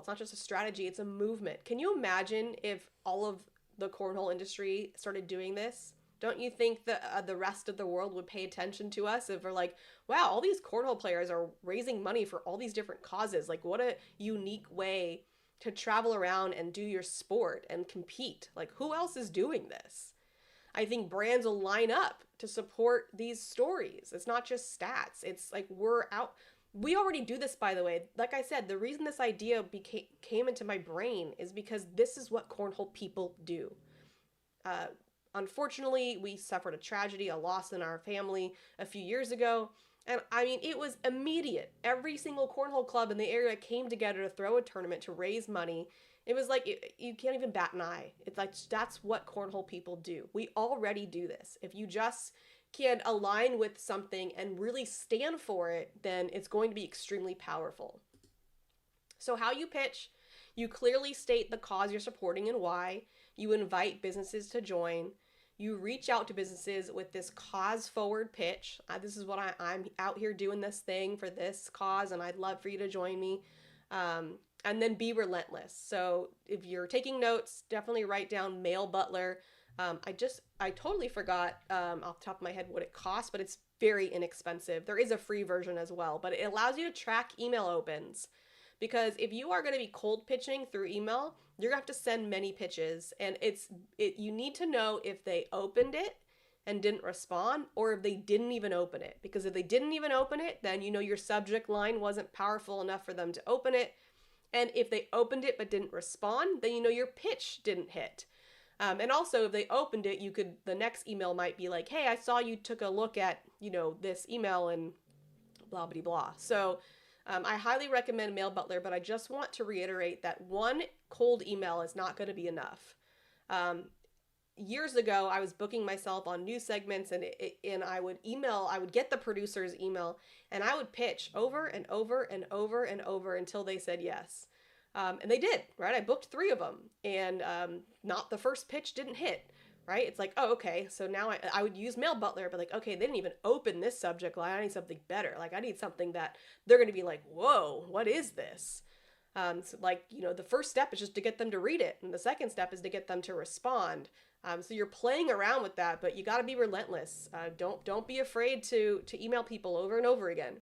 It's not just a strategy, it's a movement. Can you imagine if all of the cornhole industry started doing this? Don't you think the rest of the world would pay attention to us if we're like, wow, all these cornhole players are raising money for all these different causes? Like, what a unique way to travel around and do your sport and compete. Like, who else is doing this? I think brands will line up to support these stories. It's not just stats. It's like we're out. We already do this, by the way. Like I said, the reason this idea came into my brain is because this is what cornhole people do. Uh, Unfortunately, we suffered a tragedy, a loss in our family a few years ago. And I mean, it was immediate. Every single cornhole club in the area came together to throw a tournament to raise money. It was like you can't even bat an eye. It's like that's what cornhole people do. We already do this. If you just can align with something and really stand for it, then it's going to be extremely powerful. So, how you pitch, you clearly state the cause you're supporting and why. You invite businesses to join. You reach out to businesses with this cause forward pitch. This is what I'm out here doing this thing for this cause, and I'd love for you to join me. And then be relentless. So if you're taking notes, definitely write down Mailbutler. I totally forgot off the top of my head what it costs, but it's very inexpensive. There is a free version as well, but it allows you to track email opens. Because if you are going to be cold pitching through email, you're going to have to send many pitches. And you need to know if they opened it and didn't respond, or if they didn't even open it. Because if they didn't even open it, then you know your subject line wasn't powerful enough for them to open it. And if they opened it but didn't respond, then you know your pitch didn't hit. And also, if they opened it, the next email might be like, hey, I saw you took a look at, this email and blah, blah, blah. So I highly recommend Mailbutler, but I just want to reiterate that one cold email is not going to be enough. Years ago, I was booking myself on news segments, and I would get the producer's email, and I would pitch over and over and over and over until they said yes. And they did, right? I booked 3 of them, and not the first pitch didn't hit, right? It's like, oh, okay. So now I would use Mailbutler, but like, okay, they didn't even open this subject line. I need something better. Like, I need something that they're going to be like, whoa, what is this? So like, the first step is just to get them to read it, and the second step is to get them to respond. So you're playing around with that, but you got to be relentless. Don't be afraid to email people over and over again.